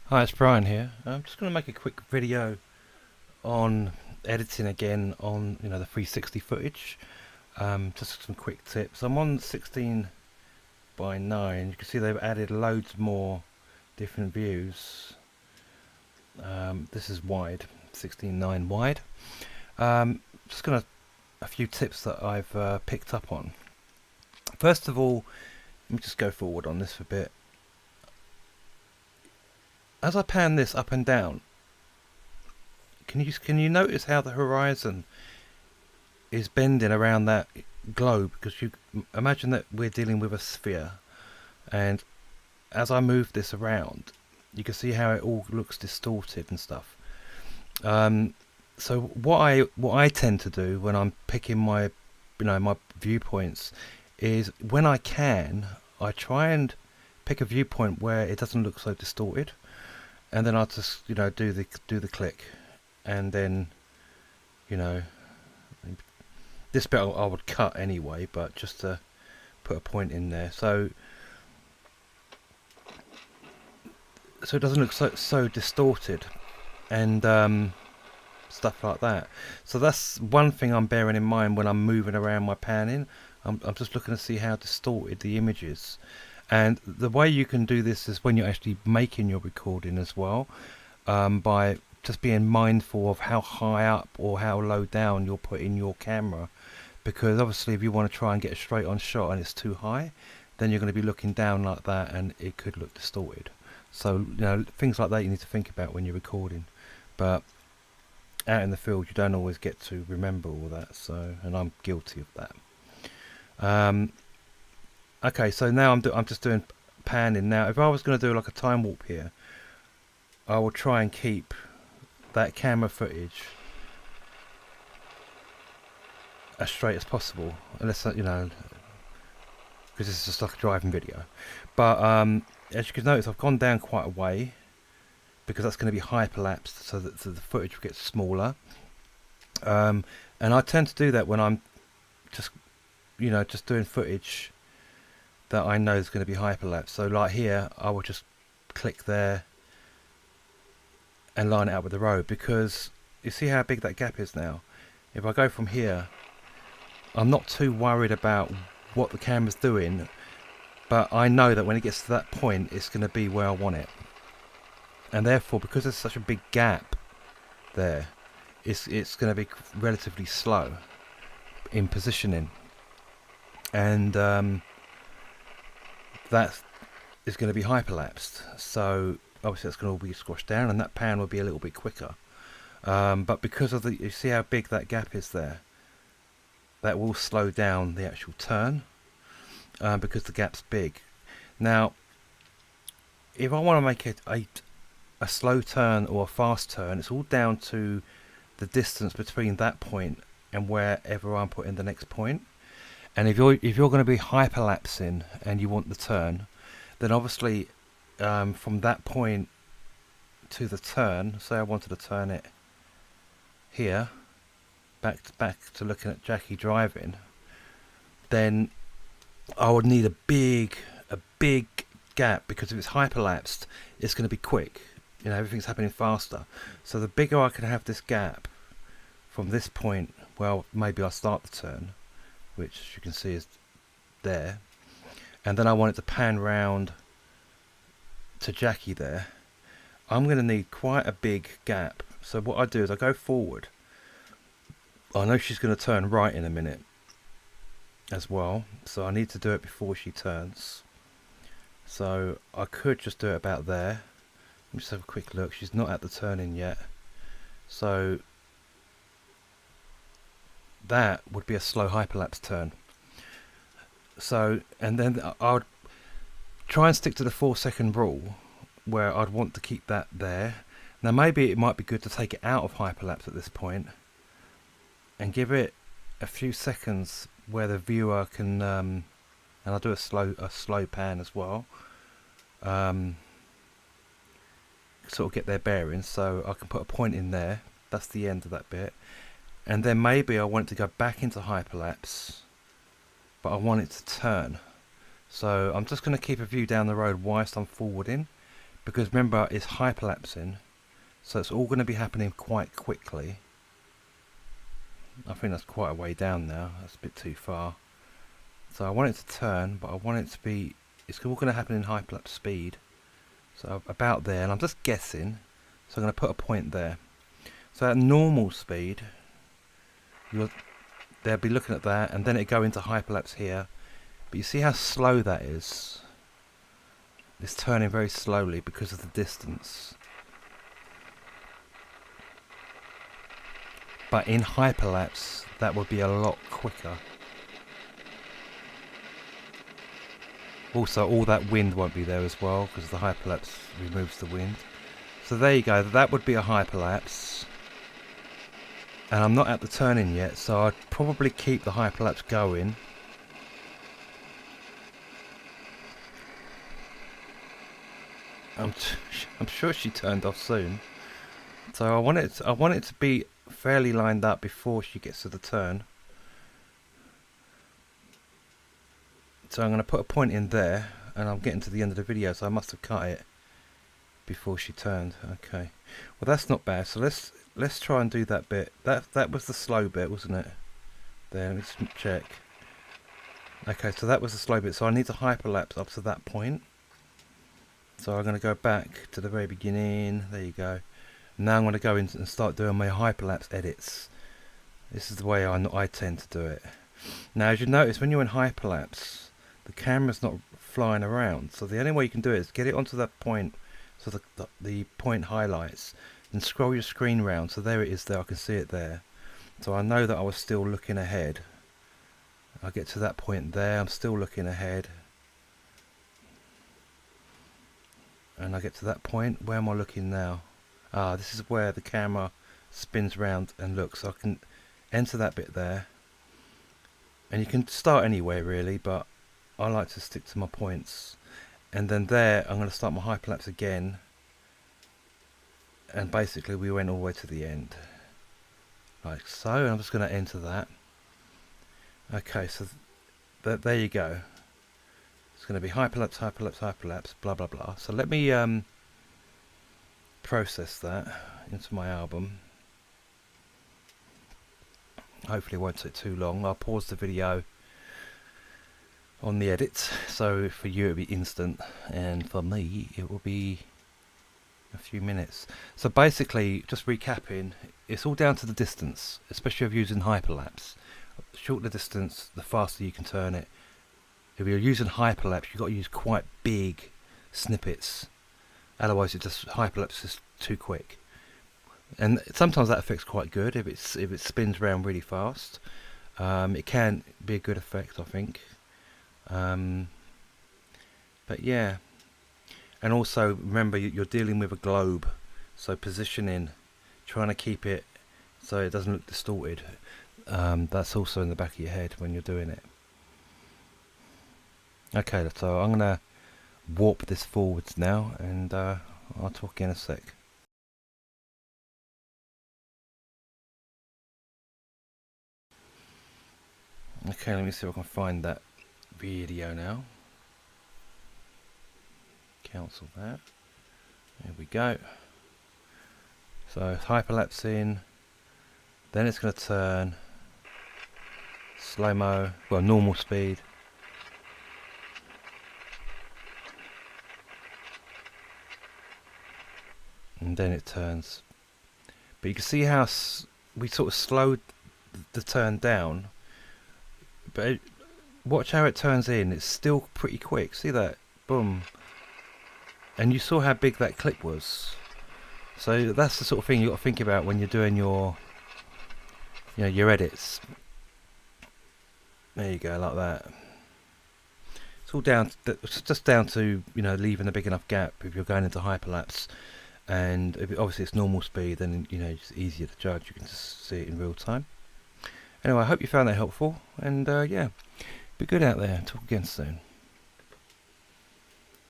Hi, it's Brian here. I'm just going to make a quick video on editing again on the 360 footage. Just some quick tips. I'm on 16 by 9. You can see they've added loads more different views. This is wide, 16:9 wide. Just going to a few tips that I've picked up on. First of all, let me just go forward on this for a bit. As I pan this up and down, can you notice how the horizon is bending around that globe? Because you imagine that we're dealing with a sphere, and as I move this around, you can see how it all looks distorted and stuff. So what I tend to do when I'm picking my viewpoints is, when I can, I try and pick a viewpoint where it doesn't look so distorted, and then I'll just do the click, and then you know this bit I would cut anyway, but just to put a point in there, so it doesn't look so distorted and stuff like that. So that's one thing I'm bearing in mind when I'm moving around my panning. I'm just looking to see how distorted the image is. And the way you can do this is when you're actually making your recording as well, by just being mindful of how high up or how low down you're putting your camera. Because obviously if you want to try and get a straight on shot and it's too high, then you're going to be looking down like that and it could look distorted. So things like that you need to think about when you're recording. But out in the field you don't always get to remember all that, and I'm guilty of that. Okay, so now I'm just doing panning. Now if I was going to do like a time warp here, I will try and keep that camera footage as straight as possible, unless because this is just like a driving video. But as you can notice, I've gone down quite a way because that's going to be hyperlapsed, so that the footage gets smaller. And I tend to do that when I'm just doing footage that I know is going to be hyperlapsed. So like here, I will just click there and line it up with the road, because you see how big that gap is now. If I go from here, I'm not too worried about what the camera's doing, but I know that when it gets to that point, it's going to be where I want it. And therefore, because there's such a big gap there, it's going to be relatively slow in positioning, and that is going to be hyperlapsed. So obviously that's going to all be squashed down, and that pan will be a little bit quicker. But because of you see how big that gap is there, that will slow down the actual turn, because the gap's big. Now, if I want to make it a slow turn or a fast turn, it's all down to the distance between that point and wherever I'm putting the next point. And if you're going to be hyperlapsing and you want the turn, then obviously from that point to the turn, say I wanted to turn it here, back to looking at Jackie driving, then I would need a big gap, because if it's hyperlapsed, it's going to be quick. Everything's happening faster. So the bigger I can have this gap from this point, well, maybe I'll start the turn, which you can see is there, and then I want it to pan round to Jackie there, I'm going to need quite a big gap. So what I do is I go forward. I know she's going to turn right in a minute as well, so I need to do it before she turns. So I could just do it about there. Let me just have a quick look. She's not at the turn-in yet, so that would be a slow hyperlapse turn. So, and then I would try and stick to the 4-second rule, where I'd want to keep that there. Now maybe it might be good to take it out of hyperlapse at this point and give it a few seconds where the viewer can, and I'll do a slow pan as well, sort of get their bearings, so I can put a point in there. That's the end of that bit. And then maybe I want it to go back into hyperlapse, but I want it to turn. So I'm just going to keep a view down the road whilst I'm forwarding, because remember it's hyperlapsing, so it's all going to be happening quite quickly. I think that's quite a way down now, that's a bit too far. So I want it to turn, but I want it to be, it's all going to happen in hyperlapse speed. So about there, and I'm just guessing, so I'm going to put a point there. So at normal speed, they'll be looking at that, and then it go into hyperlapse here. But you see how slow that is? It's turning very slowly because of the distance. But in hyperlapse, that would be a lot quicker. Also, all that wind won't be there as well, because the hyperlapse removes the wind. So there you go, that would be a hyperlapse. And I'm not at the turning yet, so I'd probably keep the hyperlapse going. I'm sure she turned off soon. So I want it to be fairly lined up before she gets to the turn. So I'm going to put a point in there, and I'm getting to the end of the video, so I must have cut it before she turned. Okay, well that's not bad. So let's try and do that bit. That was the slow bit, wasn't it? There, let me just check. Okay, so that was the slow bit. So I need to hyperlapse up to that point. So I'm going to go back to the very beginning. There you go. Now I'm going to go in and start doing my hyperlapse edits. This is the way I tend to do it. Now, as you notice, when you're in hyperlapse, the camera's not flying around. So the only way you can do it is get it onto that point, so the point highlights, and scroll your screen round. So there it is there, I can see it there. So I know that I was still looking ahead. I get to that point there, I'm still looking ahead. And I get to that point, where am I looking now? Ah, this is where the camera spins round and looks. So I can enter that bit there. And you can start anywhere really, but I like to stick to my points. And then there, I'm going to start my hyperlapse again. And basically we went all the way to the end. Like so, and I'm just going to enter that. Okay, so there you go. It's going to be hyperlapse, hyperlapse, hyperlapse, blah blah blah. So let me process that into my album. Hopefully it won't take too long. I'll pause the video on the edit, so for you it'll be instant, and for me it will be a few minutes. So basically, just recapping, it's all down to the distance, especially if you're using hyperlapse. The shorter the distance, the faster you can turn it. If you're using hyperlapse, you've got to use quite big snippets, otherwise it just hyperlapse is too quick. And sometimes that effect's quite good if it spins around really fast. It can be a good effect, I think. But yeah, and also remember you're dealing with a globe, so positioning, trying to keep it so it doesn't look distorted. That's also in the back of your head when you're doing it. Okay, so I'm gonna warp this forwards now, and I'll talk in a sec. Okay, let me see if I can find that video now. Cancel that. There we go. So it's hyperlapsing, then it's going to turn slow-mo, well, normal speed. And then it turns. But you can see how we sort of slowed the turn down. But watch how it turns in. It's still pretty quick. See that? Boom. And you saw how big that clip was. So that's the sort of thing you got to think about when you're doing your, your edits. There you go, like that. It's all down. It's just down to leaving a big enough gap if you're going into hyperlapse. And if obviously it's normal speed, then it's easier to judge. You can just see it in real time. Anyway, I hope you found that helpful, and yeah, be good out there. Talk again soon.